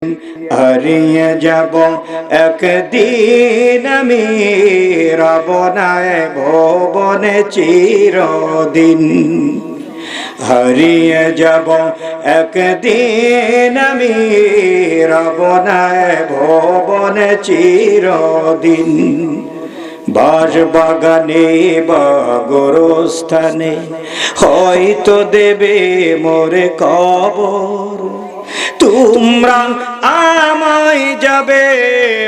হারিয়ে যাব একদিন আমি, রব নাই ভুবনে চিরদিন। হারিয়ে যাব একদিন আমি, রব নাই ভুবনে চিরদিন। বাঁশবাগানে বা গোরস্থানে হয়তো দেবে মোরে কবর, তোমরা আমায় যাবে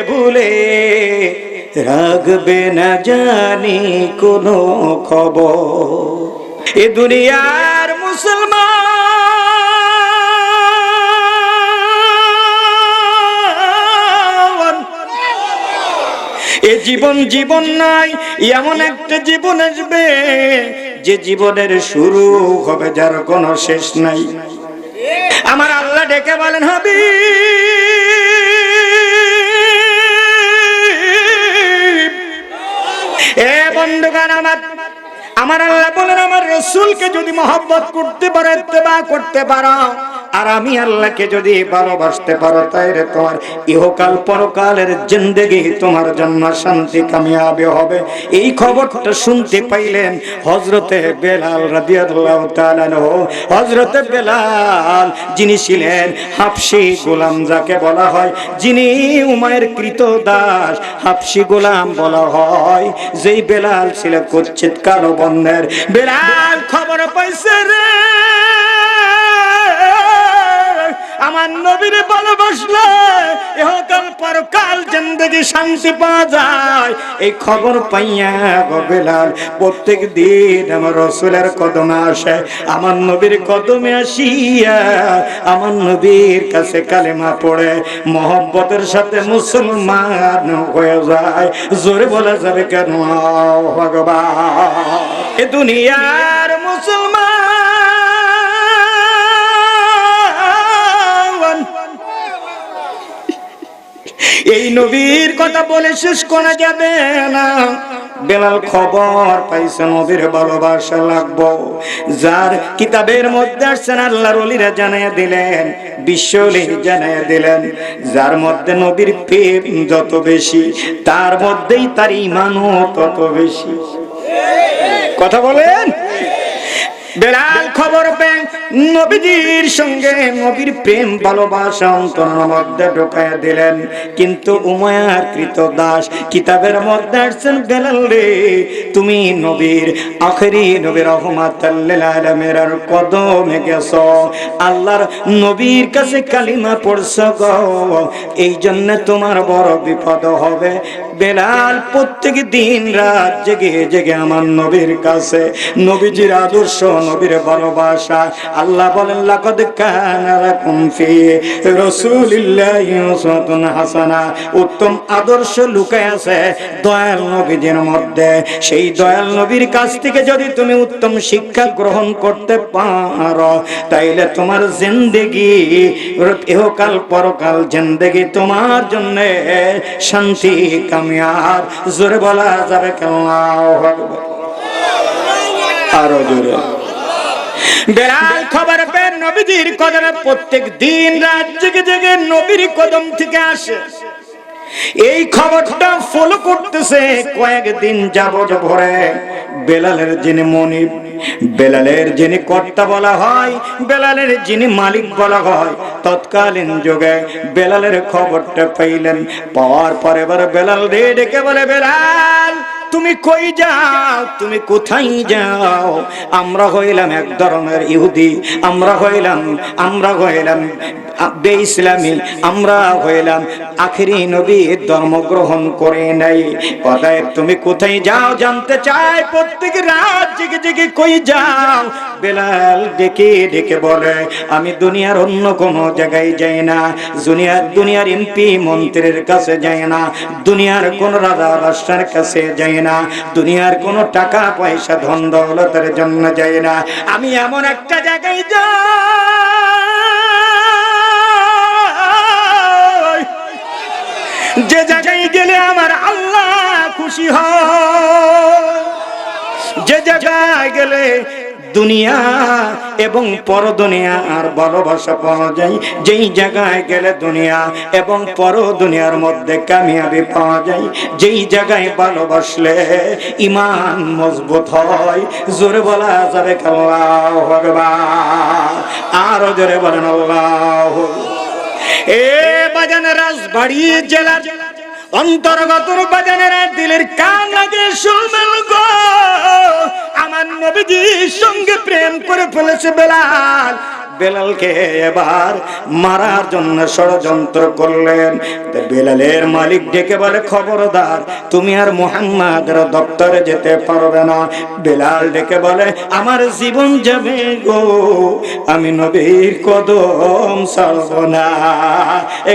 ভুলে, রাখবে না জানি কোনো খবর। এ দুনিয়ার মুসলমান, এ জীবন জীবন নাই, এমন একটা জীবন আসবে যে জীবনের শুরু হবে যার কোনো শেষ নাই। আমার আল্লাহ ডেকে বলেন, হাবিব এ বন্ধুগণ আমার আল্লাহ বলেন, আমার রাসূলকে যদি মহব্বত করতে পারো, ইত্তেবা করতে পারো, আর আমি আল্লাহকে যদি ভালোবাসতে পারো, তাইলে তোমার ইহকাল পরকালের জিন্দেগি তোমার জন্য শান্তি কামিয়াবি হবে। এই খবরটা শুনতে পাইলেন হযরতে বেলাল রাদিয়াল্লাহু তাআলা আনহু। হযরতে বেলাল যিনি ছিলেন হাবশী গোলাম, যাকে বলা হয়, যিনি উমাইর কৃত দাস হাবশী গোলাম বলা হয়। যেই বেলাল ছিল কুচ্ছিত কালো বর্ণের। বেলাল খবর পাইছে রে, আমার নবীর ভালোবাসলে ইহকাল পরকাল জিন্দেগি শান্তি পাওয়া যায়। এই খবর পাইয়া বেলাল প্রত্যেক দিন আমার রাসূলের কদমে আসে। আমার নবীর কদমে আসিয়া আমার নবীর কাছে কালেমা পড়ে মহব্বতের সাথে মুসলমান হয়ে যায়। জোরে বলা যাবে কেন ভগবান? এ দুনিয়ার মুসলমান এই নবীর কথা বলে শেষ করা যাবে না। বেলাল খবর পাইছে নবীর ভালোবাসা লাগবো, যার কিতাবের মধ্যে আসছেন আল্লাহর ওলিরা জানাইয়া দিলেন, বিশ্ব ওলি জানাইয়া দিলেন, যার মধ্যে নবীর প্রেম যত বেশি তার মধ্যেই তার ঈমানও তত বেশি। কথা বলেন। বেলাল খবর পেয়ে নবীজির সঙ্গে নবীর প্রেম ভালোবাসা অন্তরের মধ্যে ঢোকায়া দিলেন। কিন্তু উমাইয়ার কৃত দাস কিতাবের মধ্যে আসছেন, বেলাল রে তুমি নবীর আখেরি নবী রাহমাতাল লিল আলামিন এর কদমে গেছো, আল্লাহর নবীর কাছে কালিমা পড়ছো গো, এই জন্য তোমার বড় বিপদ হবে। বেলাল প্রত্যেক দিন রাত জেগে জেগে আমার নবীর কাছে নবীজির আদর্শ, নবীর ভালোবাসা। আল্লাহ বলেন, লাকাদ কানা লাকুম ফি রাসূলিল্লাহি উসওয়াতুন হাসানাহ, উত্তম আদর্শ লুকায় আছে দয়াল নবীর মধ্যে। সেই দয়াল নবীর কাছ থেকে যদি তুমি উত্তম শিক্ষা গ্রহণ করতে পারো, তাইলে তোমার জিন্দেগি ইহকাল পরকাল জিন্দেগি তোমার জন্য শান্তি কামিয়াব। জোরে বলা যাবে আল্লাহু আকবার, আরো জোরে। বেলাল খবর পেয়ে নবীজির কদমে প্রত্যেক দিন রাত জেগে জেগে নবীর কদম থেকে আসে। এই খবরটা ফলো করতেছে কয়েকদিন যাবত ভরে। বেলালের যিনি মনিব, বেলালের যিনি কর্তা বলা হয়, বেলালের যিনি মালিক বলা হয়, তৎকালীন যুগে বেলালের খবরটা পাইলেন। পাওয়ার পরে এবার বেলাল ডেকে বলে, বেলাল তুমি কই যাও, তুমি কোথায় যাও? আমরা হইলাম এক ধরনের ইহুদি, আমরা হইলাম বে-ইসলামী, আমরা হইলাম আখেরি নবীর ধর্ম গ্রহণ করে নাই। অতএব তুমি কোথায় যাও জানতে চাই, প্রত্যেক রাত জেগে জেগে কই যাও? বেলাল ডেকে ডেকে বলে, আমি দুনিয়ার অন্য কোনো জায়গায় যাই না, দুনিয়ার এমপি মন্ত্রীর কাছে যাই না, দুনিয়ার কোন রাজা রাষ্ট্রের কাছে যাই না, দুনিয়ার কোন টাকা পয়সা ধন দৌলতের জন্য যাই না। আমি এমন একটা জায়গায় যাই যে জায়গায় গেলে আমার আল্লাহ খুশি হয়, যে জায়গায় গেলে দুনিয়া এবং পরদুনিয়া আর ভালোবাসা পাওয়া যায়, যেই জায়গায় গেলে দুনিয়া এবং পর দুনিয়ার মধ্যে কামিয়াবি পাওয়া যায়, যেই জায়গায় ভালোবাসলে ঈমান মজবুত হয়। জোরে বলা যাবে আল্লাহু আকবার, আরো জোরে বলেন আল্লাহ। এ বাজানের রাজবাড়ী জেলার অন্তর্গত বাজানেরা দিলের কান লাগে শুনবেন গো, আমার নবীজির সঙ্গে প্রেম করে ফেলেছে বেলাল। বেলালকে এবার মারার জন্য ষড়যন্ত্র করলেন। বেলালের মালিক ডেকে বলে, খবরদার, তুমি আর মুহাম্মাদের দপ্তরে যেতে পারবে না। বেলাল ডেকে বলে, আমার জীবন যাবে গো, আমি নবীর কদম ছাড়ব না।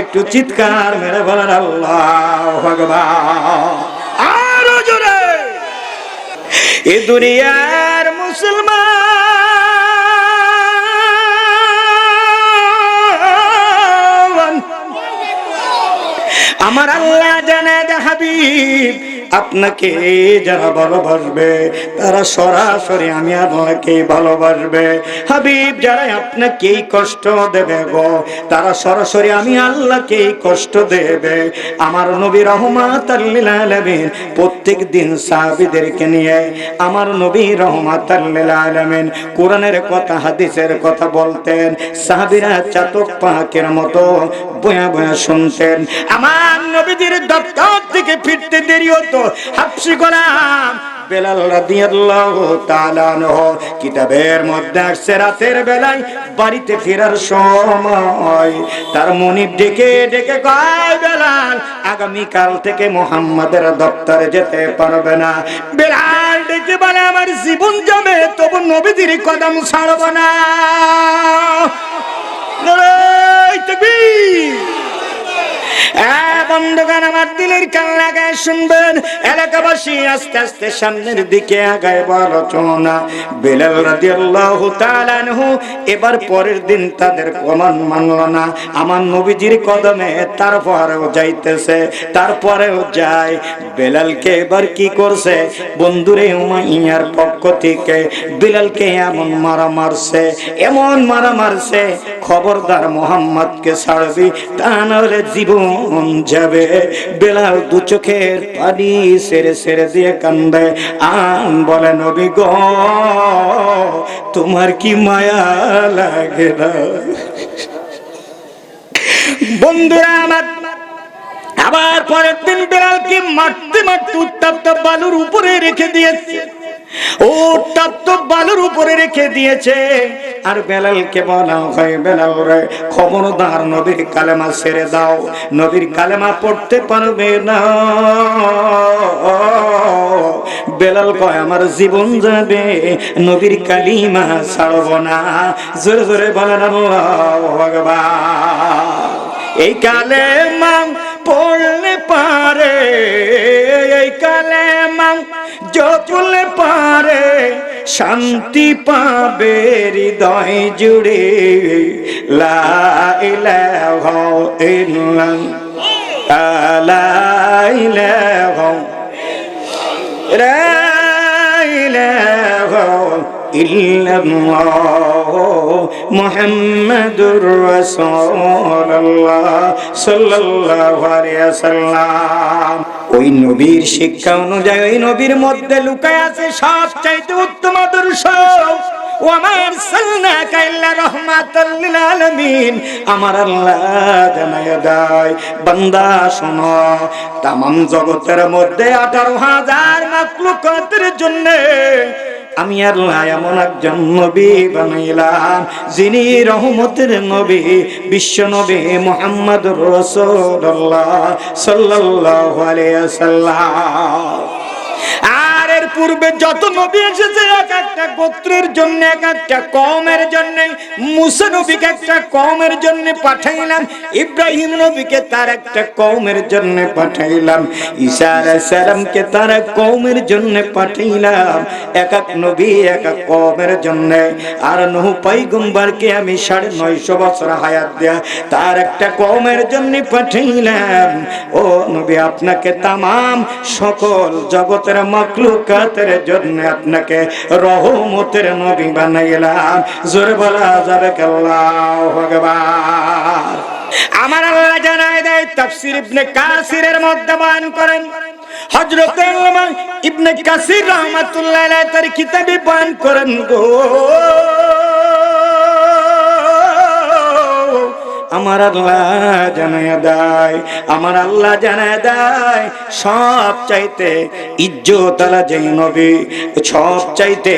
একটু চিৎকার মেরে বলেন আল্লাহু আকবার, আরো জোরে। এ দুনিয়ার মুসলমান আমার আল্লাহ জানে হাবিব, আপনাকে যারা ভালোবাসবে তারা সরাসরি আমি আল্লাহকে ভালোবাসবে। হাবিব, যারা আপনাকে কষ্ট দেবে গো, তারা সরাসরি আমি আল্লাহকে কষ্ট দেবে। আমার নবী রহমাতাল লিল আলামিন প্রত্যেক দিন সাহাবীদেরকে নিয়ে, আমার নবী রহমাতাল লিল আলামিন কোরআনের কথা হাদিসের কথা বলতেন। সাহাবীরা চাতক পাখির মতো বয়া বয়া শুনতেন। আমার নবীজির দপ্তর থেকে ফিরতে দেরি হতো। হাফসি গোলাম বেলাল রাদিয়াল্লাহু তাআলা আনহু কিতাবের মধ্যে আসছে, রাতের বেলায় বাড়িতে ফেরার সময় তার মনিব ডেকে ডেকে কয়, বেলাল, আগামী কাল থেকে মুহাম্মাদের দপ্তরে যেতে পারবে না। বেলাল ডেকে বলে, আমার জীবন যাবে তবু নবীজির কদম ছাড়ব না। নারায়ে তাকবীর। বন্ধুগণ, আমার দিলের কান লাগায় শুনবেন। এলাকাবাসী আস্তে আস্তে সামনের দিকে আগায় আলোচনা। বেলাল রাদিয়াল্লাহু তাআলা আনহু এবার পরের দিন তাদের কমান মানল না। আমার নবীজির কদমে তারপরেও যাইতেছে, তারপরেও যায়। বেলালকে এবার কি করছে, বন্ধুরে উমাইয়ার পক্ষ থেকে বেলালকে এমন মারা মারছে, এমন মারা মারছে, খবরদার মুহাম্মদকে ছাড়বি, তা নাহলে জীবন যাবে। বেলাল দু চোখের পানি সেরে সেরে দিয়ে কান্দে, আন বলে, নবী গো, তোমার কি মায়া লাগে না? বন্ধুরা আমার, আবার পরের দিন বেলালকে মারতে মারতে উত্তপ্ত বালুর উপরে রেখে দিয়েছে। ও উত্তপ্ত বালুর উপরে রেখে দিয়েছে। আর বেলালকে বলা হয়, বেলাল রে, খবরদার নবীর কালেমা ছেড়ে দাও, নবীর কালেমা পড়তে পারবে না। বেলাল কয়, আমার জীবন যাবে, নবীর কালিমা ছাড়ব না। জোরে জোরে বলেন আল্লাহু আকবার। এই কালেমা পড়লে পারে, এই কালেমা জপলে পারে, শান্তি পাবে হৃদয় জুড়ে। লা ইলাহা ইল্লাল্লাহ, লা ইলাহা ইল্লাল্লাহ মুহাম্মাদুর রাসূলুল্লাহ সাল্লাল্লাহু আলাইহি ওয়াসাল্লাম। ওই নবীর শিক্ষা অনুযায়ী ওই নবীর মধ্যে লুকায় আছে সবচাইতে উত্তম আদর্শ। ওয়া আরসালনাকা ইল্লা রাহমাতাল লিল আলামিন। আমার আল্লাহ জানায়া দেয়, বান্দা শোনো, তামাম জগতের মধ্যে 18,000 মাখলুকাতের জন্য আমি আল্লাহ এমন একজন নবী বানাইলাম, যিনি রহমতের নবী, বিশ্ব নবী মুহাম্মদুর রাসূলুল্লাহ সাল্লাল্লাহু আলাইহি ওয়াসাল্লাম। আর এর পূর্বে যত নবী এসেছে এক একটা গোত্রের জন্য, এক একটা কওমের জন্য। মুসা নবীকে একটা কওমের জন্য পাঠাইলাম, ইব্রাহিম নবীকে তার একটা কওমের জন্য পাঠাইলাম, ঈসা আলাইহিস সালামকে তার এক কওমের জন্য পাঠাইলাম। এক এক নবী এক এক কওমের জন্য। আর নূহ পয়গম্বরকে আমি 950 বছর হায়াত দেয়া তার একটা কওমের জন্য পাঠাইলাম। ও নবী, আপনাকে তামাম সকল জগতের মাখলুকাত উম্মতের জন্য আপনাকে রহমতের নবী বানাইলাম। জোরে বলা যাবে কি আল্লাহু আকবার। আমার আল্লাহ জানায় দেয়, তাফসীর ইবনে কাসিরের মধ্যে বয়ান করেন, হযরত আল্লামা ইবনে কাসির রাহমাতুল্লাহ আলাইহি তার কিতাবে বয়ান করেন গো, আমার আল্লাহ জানায় দেয়, আমার আল্লাহ জানায় দেয়, সব চাইতে ইজ্জত আলা যেই নবী, সব চাইতে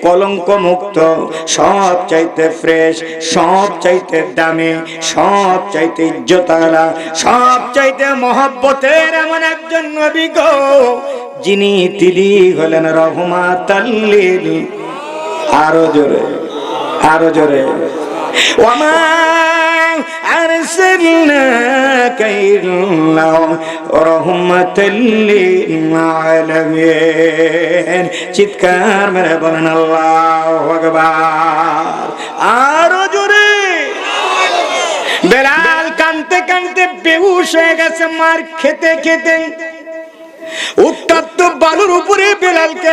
কলঙ্ক মুক্ত, সব চাইতে ফ্রেশ, সব চাইতে দামি, সব চাইতে ইজ্জত আলা, সব চাইতে মহব্বতের এমন একজন নবী গো, যিনি তিনি হলেন রহমাতাল লিল, আরো জোরে, আরো জোরে, ওয়ামা আরসালনাকা ইল্লা রাহমাতাল লিল আলামিন। চিৎকার মেরে বলেন আল্লাহু আকবার, আরো জোরে। বেলাল কাঁদতে কাঁদতে বেহুশ হয়ে গেছে মার খেতে খেতে। উত্তপ্ত বালুর উপরে বেলালকে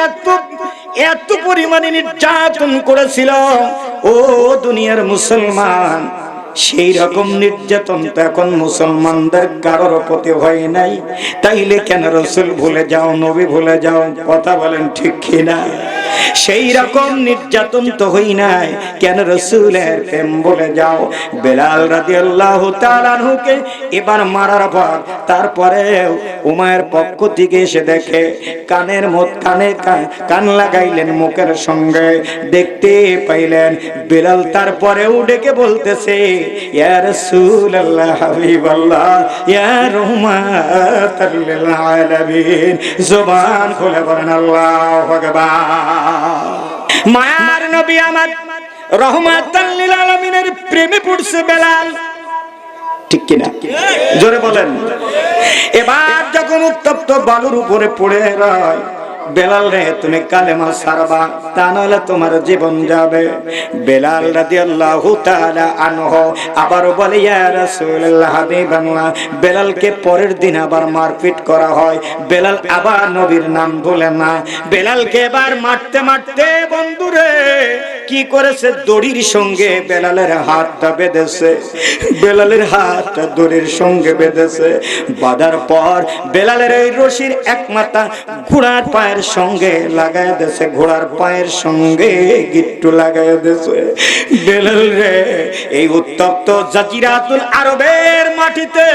এত পরিমাণে নির্যাতন করেছিল। ও দুনিয়ার মুসলমান, সেই রকম নির্যাতন তো এখন মুসলমানদের কারোর প্রতি হয় নাই। তাইলে কেন রাসূল ভুলে যাও, নবী ভুলে যাও? কথা বলেন ঠিক কিনা? সেই রকম নির্যাতন তো হই নাই, কেন রাসূলের প্রেম ভুলে যাও? বেলাল রাদিয়াল্লাহু তাআলা আনহুকে এবার মারার পর তারপরে উমায়ের পক্ষ থেকে এসে দেখে কানের কান লাগাইলেন মুখের সঙ্গে, দেখতে পাইলেন বেলাল তারপরেও ডেকে বলতেছে, ইয়া রাসূলুল্লাহ, হাবিবাল্লাহ, ইয়া রাহমাতাল লিল আলামিন। জবান খুলে বলেন আল্লাহু আকবার। মায়ার নবী আমার রহমাতাল লিল আলামিনের প্রেমে পড়ছে বেলাল, ঠিক কিনা? জোরে বলেন। এবার যখন উত্তপ্ত বালুর উপরে পড়ে রয়, বেলাল রে তুমি কালেমা ছাড়বা, তা নাহলে তোমার জীবন যাবে। বেলাল রাদিয়াল্লাহু তাআলা আনহু আবার বলে, ইয়া রাসূলুল্লাহ, হাবিবাল্লাহ। বেলালকে পরের দিন আবার মারপিট করা হয়। বেলাল আবার নবীর নাম বলে না। বেলালকে এবার মারতে মারতে বন্ধুরে কি করেছে, দড়ির সঙ্গে বেলালের হাতটা বেঁধেছে। বেলালের হাতটা দড়ির সঙ্গে বেঁধেছে। বাঁধার পর বেলালের এই রশির এক মাথা ঘোড়ার পায়ের সঙ্গে লাগায় দেছে, ঘোড়ার পায়ের সঙ্গে গিট্টু লাগায় দেছে। বেলাল রে এই উত্তপ্ত জাজিরাতুল আরবের মাটিতে,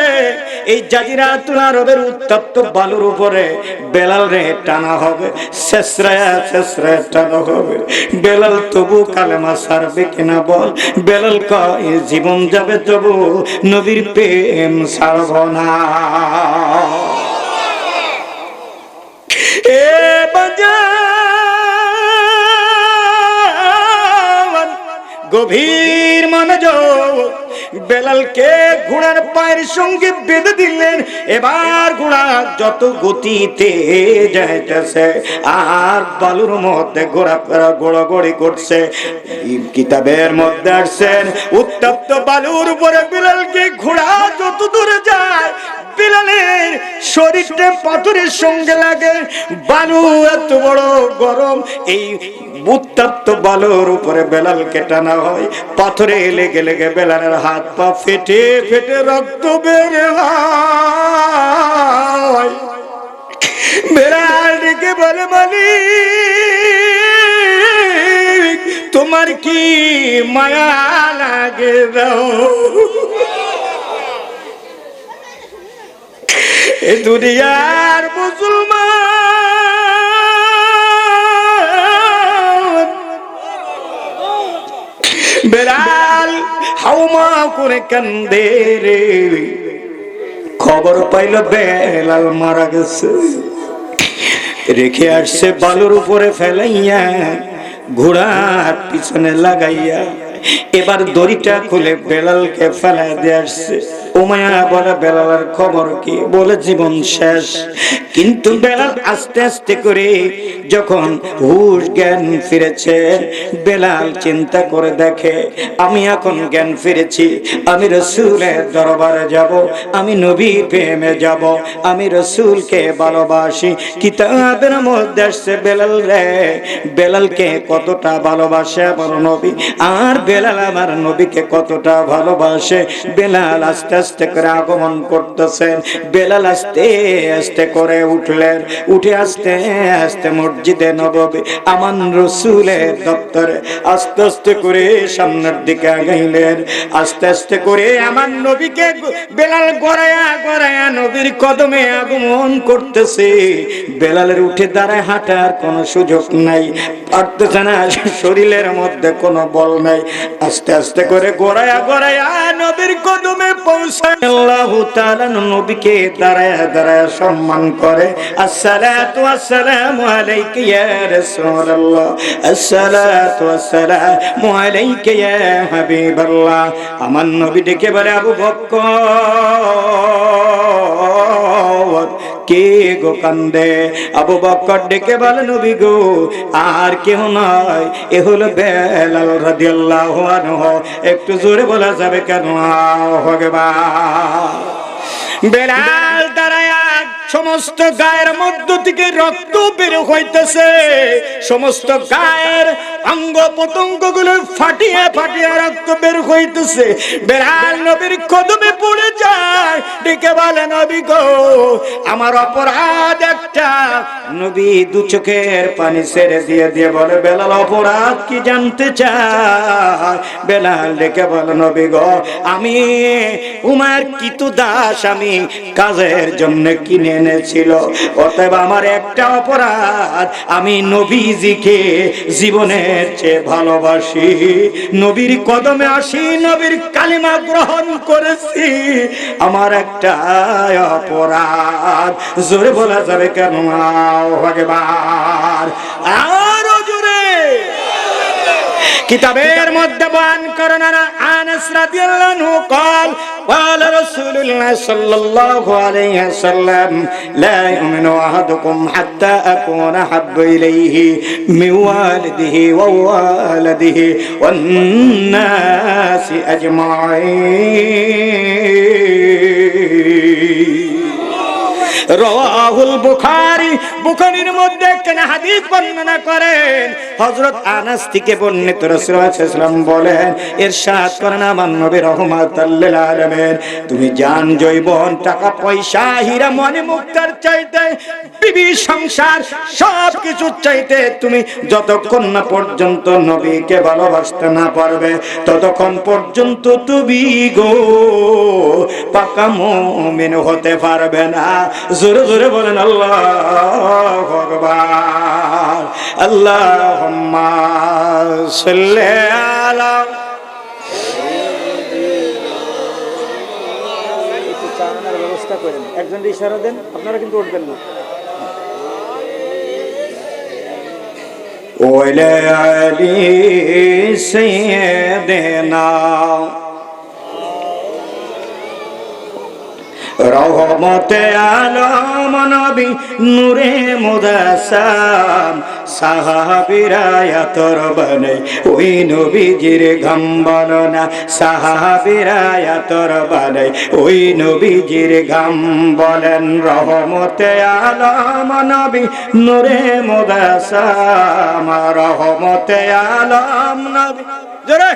এই জাজিরাতুল আরবের উত্তপ্ত বালুর উপরে বেলাল রে টানা হবে, শেষরায়া শেষরায়া টানা হবে। বেলাল তবু কালেমা ছাড়বে কিনা বল? বেলাল কয়, জীবন যাবে তবু নবীর প্রেম ছাড়ব না। এ বাজান, গভীর মনোযোগ। বেলালকে ঘোড়ার পায়ের সঙ্গে বেঁধে দিলেন। এবার ঘোড়া যত গতিতে যাইতেছে আর বালুর মধ্যে ঘোরাফেরা গোড়াগড়ি করছে। কিতাবের মধ্যে আসছেন, উত্তপ্ত বালুর উপরে বেলালকে ঘোড়া যত দূরে যায়, বেলালের শরীরটা পাথরের সঙ্গে লাগে। বালু এত বড় গরম, এই উত্তপ্ত বালুর উপরে বেলালকে টানা হয়। পাথরে লেগে লেগে বেলালের হাত পা ফেটে ফেটে রক্ত বের হয়। বেলাল ডেকে বলে, মালিক, তোমার কি মায়া লাগে দাও? এ দুনিয়ার মুসলমান বেলাল হাউমা করে কান্দে রে। খবর পাইল বেলাল মারা গেছে। রেখে আসছে বালুর উপরে ফেলাইয়া, ঘোড়ার পিছনে লাগাইয়া। এবার দড়িটা খুলে বেলালকে ফেলাই দিয়ে আসছে। উমাইয়া বলে বেলালের খবর কি? বলে জীবন শেষ। কিন্তু বেলাল আস্তে আস্তে করে যখন হুশ জ্ঞান ফিরেছে, বেলাল চিন্তা করে দেখে আমি এখন জ্ঞান ফিরেছি, আমি রাসূলের দরবারে যাব, আমি নবী প্রেমে যাব, আমি রাসূলকে ভালোবাসি। কিতাবের মধ্যে আসছে বেলাল রে, বেলালকে কতটা ভালোবাসে আমার নবী, আর বেলাল আমার নবীকে কতটা ভালোবাসে। বেলাল আস্তে আস্তে করে আগমন করতেছেন। বেলাল আস্তে আস্তে করে উঠলেন, উঠে আস্তে আস্তে মসজিদে নববী আমার রাসূলের দপ্তরে আস্তে আস্তে করে সামনের দিকে আগাইলেন। আস্তে আস্তে করে আমার নবীকে বেলাল গড়ায়া গড়ায়া নবীর কদমে আগমন করতেছে। বেলালের উঠে দাঁড়ায় হাঁটার কোনো সুযোগ নাই, পারতেছে না, শরীরের মধ্যে কোনো বল নাই। আস্তে আস্তে করে গড়ায়া গড়ায়া নবীর কদমে পৌঁছায়। আল্লাহু তাআলা নবীকে দাঁড়ায়া দাঁড়ায়া সম্মান করে। আসসালাতু আসসালামু আলাইকা ইয়া রাসূলুল্লাহ, আসসালাতু আসসালামু আলাইকা ইয়া হাবিবাল্লাহ। আমার নবী ডেকে বলে আবু বকর, কে গো কান্দে? আবু বকর ডেকে বলে নবী গো, আর কেহ নয়, এ হলো বেলাল রাদিয়াল্লাহু আনহু। একটু জোরে বলা যাবে কেন? ভগবান বেলাল দাঁড়ায়া সমস্ত গায়ের মধ্য থেকে রক্ত বের হইতেছে, সমস্ত গায়ের অঙ্গ প্রত্যঙ্গ গুলো ফাটিয়ে ফাটিয়ে রক্ত বের হইতেছে। বেলাল নবীর কদমে পড়ে যায়, ডেকে বলে নবী গো, আমার অপরাধ একটা। নবী দু চোখের পানি ছেড়ে দিয়ে দিয়ে বলে বেলাল অপরাধ কি জানতে চায়? বেলাল ডেকে বলে নবী গো, আমি উমার কিতু দাস আমি কাজের জন্য কিনে এনেছিল, অতএব আমার একটা অপরাধ, আমি নবীজিকে জীবনের চেয়ে ভালোবাসি, নবীর কদমে আসি, নবীর কালিমা গ্রহণ করেছি, আমার একটা অপরাধ। জোরে বলা যাবে কেন? ভগবান আরো জোরে। কিতাবের মধ্যে বয়ান করেন আনাস রাদিয়াল্লাহু আনহু قال قال رسول الله صلى الله عليه وسلم لا يؤمن أحدكم حتى أكون أحب إليه من والده ووالده والناس أجمعين। রাওয়াহুল বুখারী, বুখারীর মধ্যে একখান হাদিস বর্ণনা করেন, হযরত আনাস থেকে বর্ণিত, রাসূলুল্লাহ সাল্লাল্লাহু আলাইহি ওয়াসাল্লাম বলেন, ইরশাদ করেন আমার নবী রাহমাতুল লিল আলামিন, তুমি জান জৈবন টাকা পয়সা হীরা মণি মুক্তার চাইতে বিবি সংসার সব কিছু চাইতে তুমি যতক্ষণ না পর্যন্ত নবীকে ভালোবাসতে না পারবে ততক্ষণ পর্যন্ত তুমি গো পাকা মুমিন হতে পারবে না। জোরে জোরে বলেন আল্লাহু আকবার। আল্লাহুম্মা সাল্লি আলা। একটু চানার ব্যবস্থা করেন, একজন ইশারা দেন, আপনারা কিন্তু উঠবেন না। ওয়ালা আলি সাইয়্যিদিনা রহমতে আলম নবী নূরে মুদাসাম সাহাবীরা আতর বানাই ওই নবীজির ঘাম বলো না, সাহাবীরা আতর বানাই ওই নবীজির ঘাম বলেন। রহমতে আলম নবী নূরে মুদাসাম রহমতে আলম নবী জোরে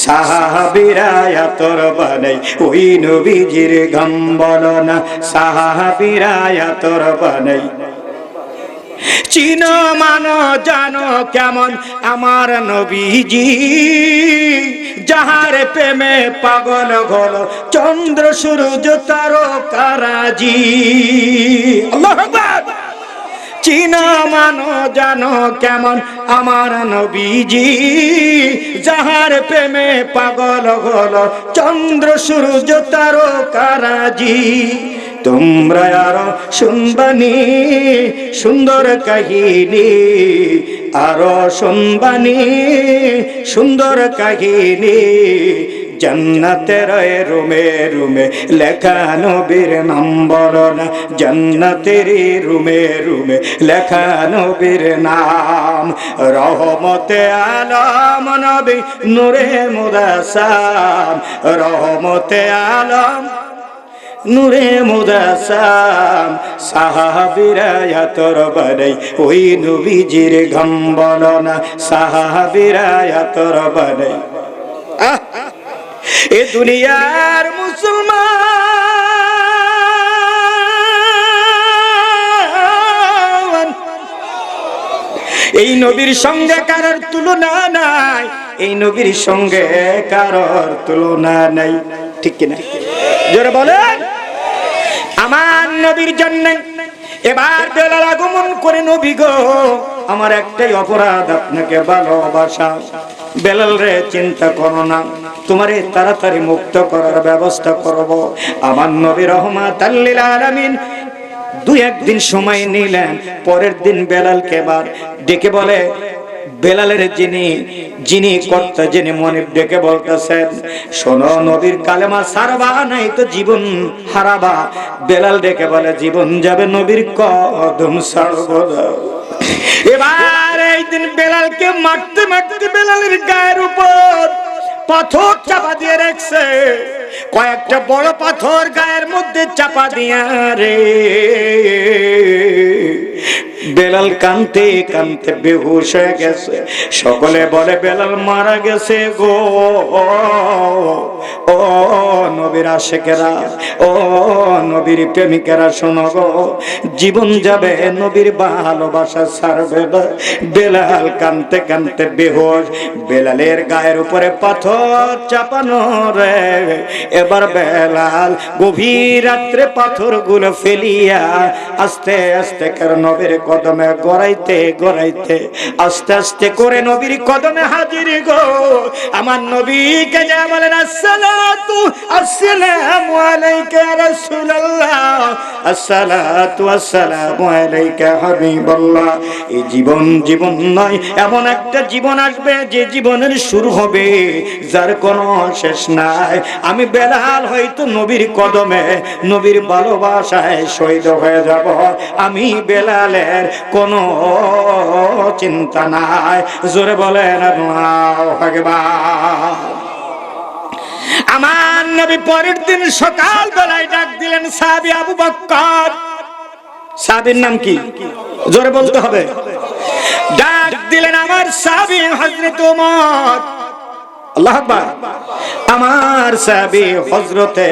সাহাবীরা আতর বানাই ওই নবীজির ঘাম বলো না, সাহাবীরা আতর বানাই। চিনো মানো জানো কেমন আমার নবীজি, যাহার প্রেমে পাগল হলো চন্দ্র সূর্য তারকারাজি। আল্লাহু আকবার। চিনো মানো জানো কেমন আমার নবীজি, যাহার প্রেমে পাগল হলো চন্দ্র সূর্য তারকারাজি। তোমরা আরো শুনবানি সুন্দর কাহিনী, আরো শুনবানি সুন্দর কাহিনী, জান্নাতের রুমে রুমে লেখা নবীর নাম বলো না, জান্নাতের রুমে রুমে লেখা নবীর নাম। রহমতে আলম নবী নূরে মুদাসাম, রহমতে আলম নূরে মুদাসাম, সাহাবীরা এতর বানাই ওই নবীজির ঘাম বলো না, সাহাবীরা এতর বানাই। এ দুনিয়ার মুসলমান এই নবীর সঙ্গে কারোর তুলনা নাই, এই নবীর সঙ্গে কারোর তুলনা নাই, ঠিক কিনা? জোরে বলেন। আমার নবীর জন্য এবার বেলাল আগমন করে, নবী গো আমার একটাই অপরাধ, আপনাকে ভালোবাসা। বেলাল রে চিন্তা করো না, তোমারে তাড়াতাড়ি মুক্ত করার ব্যবস্থা করব। আমার নবী রহমাতাল লিল আলামিন দুই একদিন সময় নিলেন। পরের দিন বেলালকে এবার ডেকে বলে, বেলালের যিনি কর্তা, যিনি মনিব ডেকে বলতেছেন, শোনো নবীর কালেমা সারবা নাই তো জীবন হারাবা। বেলাল ডেকে বলে, জীবন যাবে নবীর কদম ছাড়ব না। এবার এই দিন বেলালকে মারতে মারতে বেলালের গায়ের উপর পাথর চাপা দিয়ে রাখছে, কয়েকটা বড় পাথর গায়ের মধ্যে চাপা দিয়া রে বেলাল কানতে কানতে বেহুশ হয়ে গেছে। সকলে বলে বেলাল মারা গেছে গো। ও নবীর আশিকেরা, ও নবীর প্রেমিকেরা শোনো গো, জীবন যাবে নবীর ভালোবাসা ছাড়বে না। বেলাল কানতে কানতে বেহুশ, বেলালের গায়ের উপরে পাথর চাপানো রে। এবার বেলাল গভীর রাত্রে পাথরগুলো ফেলিয়া আস্তে আস্তে করে নবীর কদমে গড়াইতে গড়াইতে আস্তে আস্তে করে নবীর কদমে হাজির গো। আমার নবীকে যা বলেন, আসসালাতু আসসালামু আলাইকা ইয়া রাসূলুল্লাহ, আসসালাতু আসসালামু আলাইকা হাবিবাল্লাহ। এই জীবন নয়, এমন একটা জীবন আসবে যে জীবনের শুরু হবে যার কোনো শেষ নাই। আমি বেলাল হয়তো নবীর কদমে নবীর ভালোবাসায় শহীদ হয়ে যাব। আমি বেলালের কোনো চিন্তা নাই। জোরে বলেন আল্লাহু আকবার। আমার নবী পরের দিন সকাল বেলায় ডাক দিলেন সাহাবী আবু বকর। সাহাবীর নাম কি? জোরে বলতে হবে। ডাক দিলেন আমার সাহাবী হযরত ওমর। আল্লাহু আকবার। আমার সাহাবী হযরতে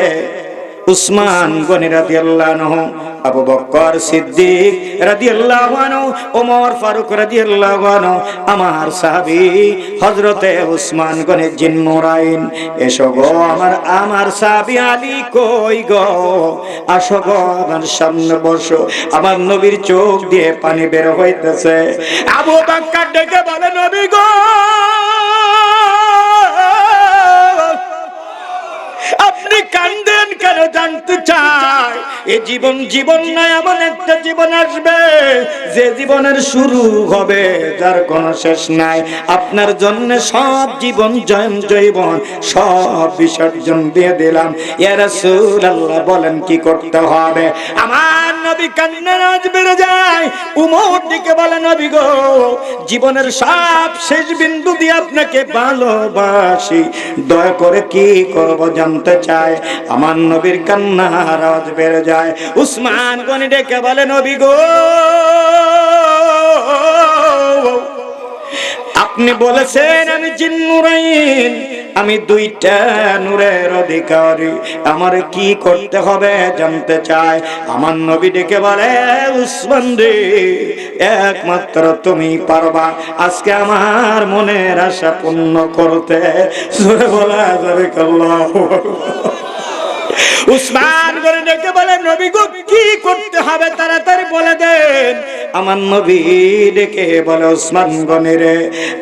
উসমান গনি রাদিয়াল্লাহু আনহু, আবু বকর সিদ্দিক রাদিয়াল্লাহু আনহু, ওমর ফারুক রাদিয়াল্লাহু আনহু, আমার সাহাবী হযরতে উসমান গনি জিন্নুরাইন। এসো গো আমার সাহাবী আলী কই গো, আসো গো আমার সামনে বসো। আমার নবীর চোখ দিয়ে পানি বের হইতেছে। আবু বকর ডেকে বলে, নবী গো আপনি কান্দেন কেন জানতে চাই। এ জীবন নয়, এমন একটা জীবন আসবে যে জীবনের শুরু হবে যার কোনো শেষ নাই। আপনার জন্য সব জীবন জৈবন সব বিসর্জন দিয়ে দিলাম। ইয়া রাসূলুল্লাহ বলেন কি করতে হবে? আমার নবী কান্নার আওয়াজ বেড়ে যায়। উমর দিকে বলে, নবী গো জীবনের সব শেষ বিন্দু দিয়ে আপনাকে ভালোবাসি, দয়া করে কি করব জানতে চাই। আমার নবীর কান্নার আওয়াজ বেড়ে যায়। উসমান গনি ডেকে বলে, নবী গো আপনি বলেছেন আমি জিন্নুরাইন, আমি দুইটা নূরের অধিকারী, আমার কি করতে হবে জানতে চাই। আমার নবী ডেকে বলে, উসমান রে একমাত্র তুমি পারবা আজকে আমার মনের আশা পূর্ণ করতে। জোরে বলা যাবে আল্লাহু আকবার। উসমান গনি ডেকে বলে, নবী গো কি করতে হবে তাড়াতাড়ি বলে দেন। আমার নবী ডেকে বলে, উসমান গনি রে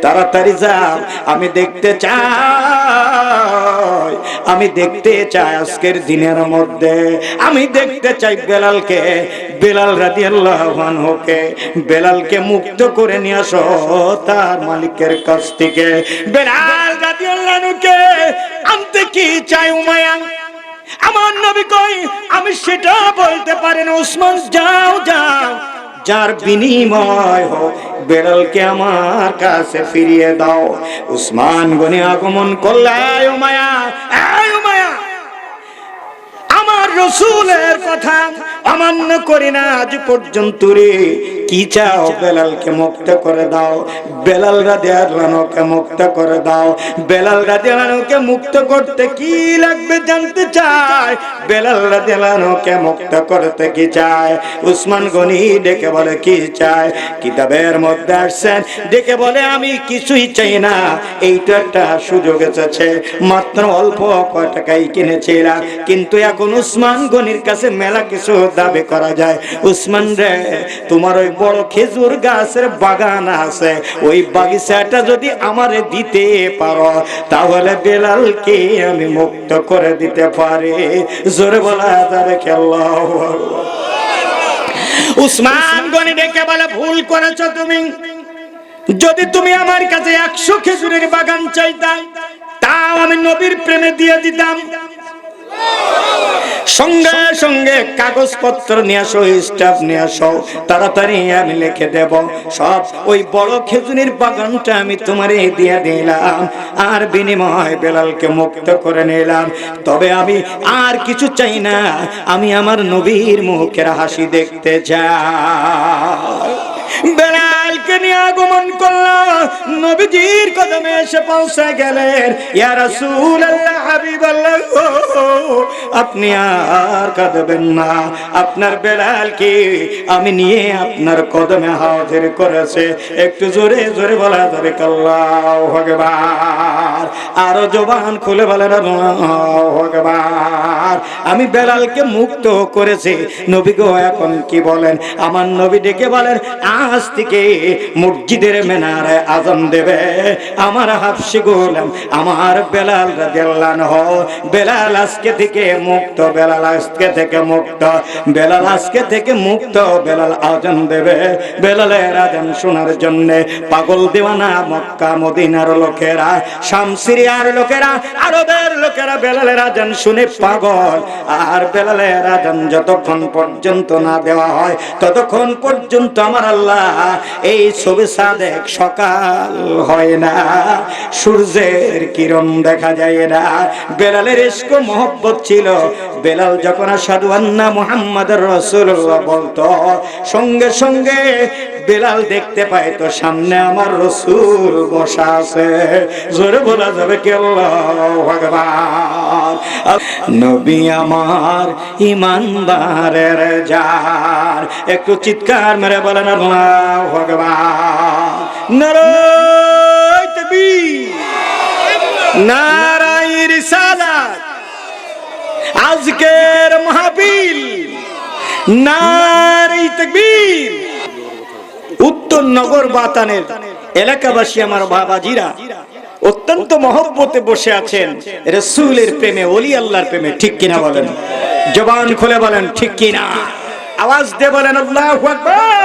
তাড়াতাড়ি যাও, আমি দেখতে চাই আজকের দিনের মধ্যে আমি দেখতে চাই বেলালকে, বেলাল রাদিয়াল্লাহু আনহুকে, বেলালকে মুক্ত করে নিয়ে আসো তার মালিকের কাছ থেকে। বেলাল রাদিয়াল্লাহু আনহুকে আনতে কি চাই উমায়া? আমার নবী কই আমি সেটা বলতে পারি না। উসমান যাও যাও, যার বিনিময় হোক বেলালকে আমার কাছে ফিরিয়ে দাও। উসমান গনি আগমন করলে, উমায়া উমায়া, আমার রাসূলের কথা অমান্য করি না আজ পর্যন্ত রে। কি চাও? বেলালকে মুক্ত করে দাও। বেলাল রাদিয়াল্লাহু আনহুকে মুক্ত করে দাও। বেলাল রাদিয়াল্লাহু আনহুকে মুক্ত করতে কি লাগবে জানতে চায়। বেলাল রাদিয়াল্লাহু আনহুকে মুক্ত করতে কি চায়? উসমান গনি ডেকে বলে কি চায়? কিতাবের মধ্যে আসছেন, ডেকে বলে আমি কিছুই চাই না, এই তো একটা সুযোগ এসেছে, মাত্র অল্প কয় টাকায় কিনেছিলাম, কিন্তু এখন উসমান গনির কাছে মেলা কিছু দাবি করা যায়। উসমান রে, তোমার ওই বড় খেজুর গাছের বাগান আছে, ওই বাগিচাটা যদি আমারে দিতে পারো তাহলে বেলালকে আমি মুক্ত করে দিতে পারি। জোরে বলা যাবে আল্লাহু আকবার। উসমান গনি ডেকে বলে ভুল করেছো তুমি। যদি তুমি আমার কাছে 100 খেজুরের বাগান চাইতা, তাও আমি নবীর প্রেমে দিয়ে দিতাম। সঙ্গে সঙ্গে কাগজপত্র নিয়ে আসো, স্টাফ নিয়ে আসো, তাড়াতাড়ি আমি লিখে দেব। সব ওই বড় খেজুরের বাগানটা আমি তোমারে দিয়ে দিলাম, আর বিনিময় বেলালকে মুক্ত করে নিলাম। তবে আমি আর কিছু চাই না, আমি আমার নবীর মুখের হাসি দেখতে চাই। বেলালকে নিয়ে আগমন করলো, নবীজির কদমে এসে পৌঁছে গেলেন। ইয়া রাসূলুল্লাহ, হাবিবাল্লাহ, আপনি আর কাঁদবেন না, আপনার বেলালকে আমি নিয়ে আপনার কদমে হাজির করেছে। একটু জোরে জোরে বলা যাবে আল্লাহু আকবার, আরো জবান খুলে বলেন আল্লাহু আকবার। আমি বেলালকে মুক্ত করেছি। নবী গো এখন কি বলেন? আমার নবী ডেকে বলেন, আজ থেকে মসজিদের মিনারে আযান দেবে আমার হাফসি গোলাম, আমার বেলাল রাদিয়াল্লাহু আনহু। বেলাল আজকে থেকে মুক্ত, বেলাল আজকে থেকে মুক্ত, বেলাল আজকে থেকে মুক্ত। বেলাল আযান দেবে। বেলালের আযান শোনার জন্য পাগল দিওয়ানা মক্কা মদিনার লোকেরা, শাম সিরিয়ার লোকেরা, আরবের লোকেরা বেলালের আযান শুনে পাগল। আর বেলালের আযান যতক্ষণ পর্যন্ত না দেওয়া হয় ততক্ষণ পর্যন্ত আমার আল্লাহ এই ছবি সাদেক সকাল হয় না, সূর্যের কিরণ দেখা যায় না। বেলালের ইশক মহব্বত ছিল। বেলাল যখন আশহাদু আন্না মুহাম্মাদুর রাসূলুল্লাহ বলতো, সঙ্গে সঙ্গে বেলাল দেখতে পায় তো সামনে আমার রাসূল বসা আছে। জোরে বলা যাবে কি আল্লাহু আকবার। নবী আমার ইমানদারের জান, একটু চিৎকার মেরে বলেন আল্লাহু আকবার। নারায়ে তাকবীর, নারায়ে রিসালাত। আজকের মাহফিল নারায়ে তাকবীর। উত্তর নগর বাতানের এলাকাবাসী আমার বাবাজিরা অত্যন্ত মহব্বতে বসে আছেন রাসূলের প্রেমে, ওলি আল্লাহর প্রেমে। ঠিক কিনা বলেন? জবান খুলে বলেন ঠিক কিনা? আওয়াজ দিয়ে বলেন আল্লাহু আকবার।